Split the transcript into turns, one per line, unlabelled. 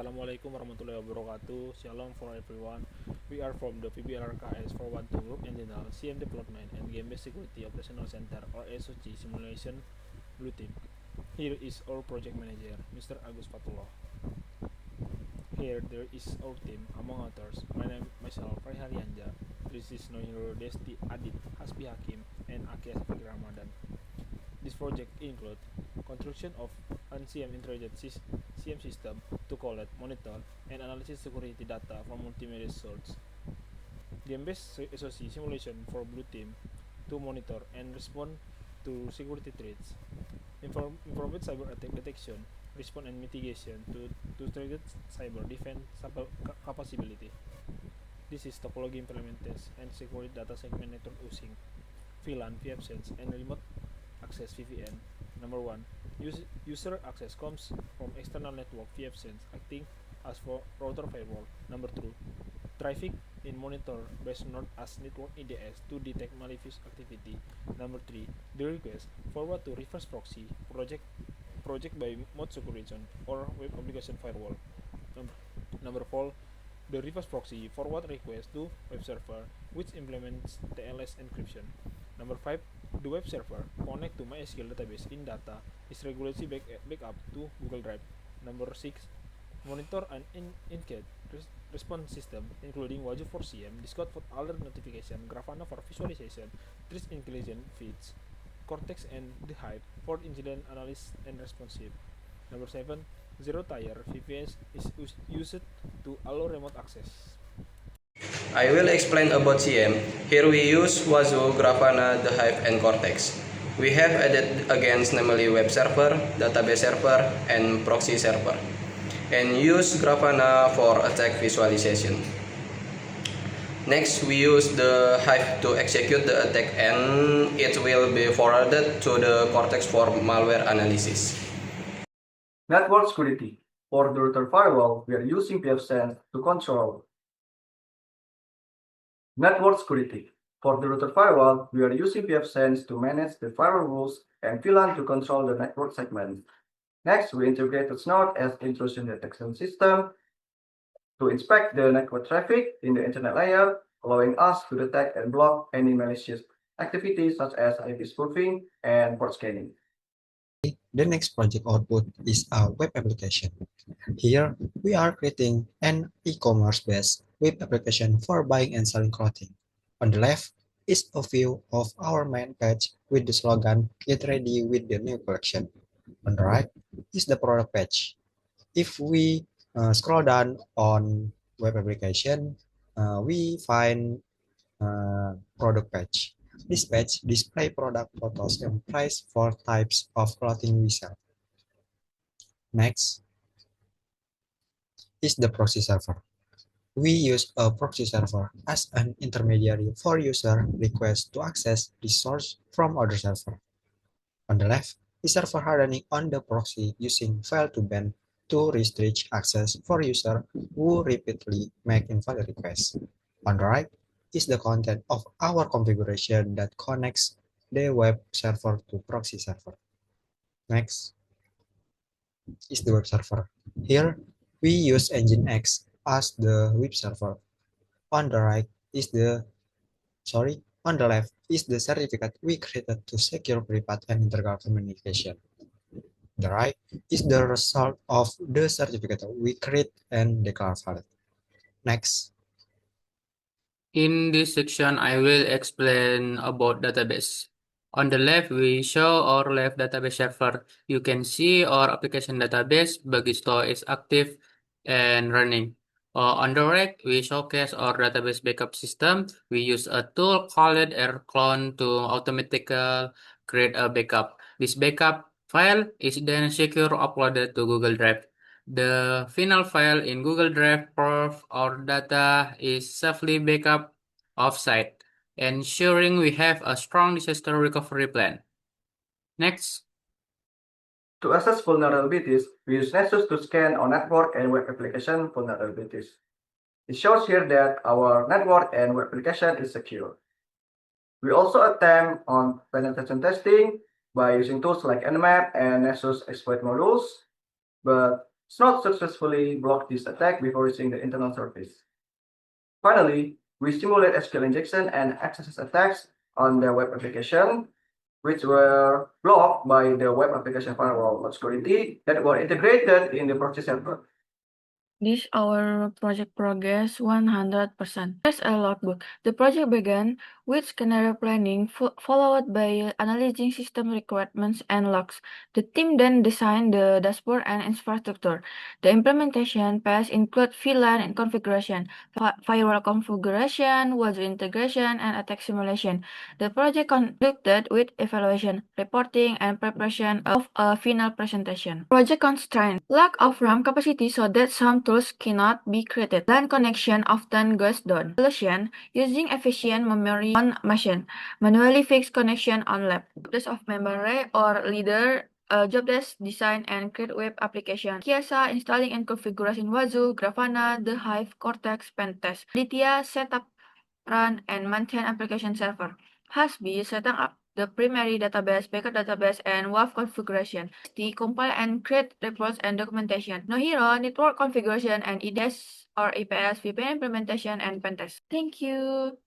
Assalamualaikum warahmatullahi wabarakatuh. Shalom for everyone. We are from the PBRKS 412 Group Engineer, CM Development and Game-Based Security Operational Center or SOC Simulation Blue Team. Here is our project manager, Mr. Agus Fatullah. Here there is our team, among others, myself, Raihan Yanja, Trisisno Hiro Desti Adit, Hasbi Hakim, and Aki Asfik Ramadan. This project includes construction of an CM integrated CM system to collect, monitor, and analyze security data from multimedia sources. Game-based SOC simulation for Blue Team to monitor and respond to security threats. Informed cyber attack detection, response and mitigation to target cyber defense capability. This is topology implementation and security data segment network using VLAN, VPSense, and remote access VPN. Number 1. User access comes from external network VPSense acting as for router firewall. Number 2. Traffic in monitor based not as network IDS to detect malicious activity. Number 3. The request forward to reverse proxy project by mode security or web application firewall. Number 4. The reverse proxy forward request to web server which implements TLS encryption. Number 5. The web server connect to MySQL database in data is regularly backup to Google Drive. Number 6. Monitor an in-CAD response system including Wajoo for CM, Discord for alert notification, Grafana for visualization, Trace intelligent feeds, Cortex and the Hive for incident analysis and responsive. Number 7. Zero Tier VPS is used to allow remote access.
I will explain about CM. Here we use Wazoo, Grafana, The Hive, and Cortex. We have added against namely web server, database server, and proxy server, and use Grafana for attack visualization. Next, we use the Hive to execute the attack and it will be forwarded to the Cortex for malware analysis.
Network security. For the router firewall, we are using pfSense to control. Network security. For the router firewall, we are using pfSense to manage the firewall rules and VLAN to control the network segment. Next, we integrated Snort as intrusion detection system to inspect the network traffic in the internet layer, allowing us to detect and block any malicious activities such as IP spoofing and port scanning.
The next project output is a web application. Here, we are creating an e-commerce based web application for buying and selling clothing. On the left is a view of our main page with the slogan, "Get ready with the new collection." On the right is the product page. If we scroll down on web application, we find product page. This page displays product photos and price for types of clothing we sell. Next is the proxy server. We use a proxy server as an intermediary for user requests to access the source from other server. On the left is server hardening on the proxy using fail2ban to restrict access for users who repeatedly make invalid requests. On the right is the content of our configuration that connects the web server to proxy server. Next is the web server. Here, we use Nginx as the web server. On the left is the certificate we created to secure private and intergovernmental communication. The right is the result of the certificate we create and declare valid. Next.
In this section, I will explain about database. On the left, we show our live database server. You can see our application database, Bagisto, is active and running. On the right, we showcase our database backup system. We use a tool called AirClone to automatically create a backup. This backup file is then secure uploaded to Google Drive. The final file in Google Drive proves our data is safely backup offsite, ensuring we have a strong disaster recovery plan. Next.
To assess vulnerabilities, we use Nessus to scan our network and web application vulnerabilities. It shows here that our network and web application is secure. We also attempt on penetration testing by using tools like Nmap and Nessus exploit modules, but Snort successfully blocked this attack before reaching the internal service. Finally, we simulate SQL injection and XSS attacks on the web application, which were blocked by the web application firewall security that were integrated in the proxy server.
This our project progress 100%. Here's a logbook. The project began with scenario planning followed by analyzing system requirements and logs. The team then designed the dashboard and infrastructure. The implementation phase include VLAN and configuration, firewall configuration, Wazoo integration, and attack simulation. The project conducted with evaluation, reporting, and preparation of a final presentation. Project constraint: lack of RAM capacity so that some tools cannot be created. LAN connection often goes down. Solution: using efficient memory on machine. Manually fix connection on lab. Job of member or leader. Job desk design and create web application. Kiasa installing and configuration Wazoo, Grafana, The Hive, Cortex, Pentest. Aditya set up, run, and maintain application server. Hasbi setting up the primary database, backup database, and WAF configuration. ST compile and create reports and documentation. Nohiro network configuration and IDS or IPS VPN implementation and pentest. Thank you.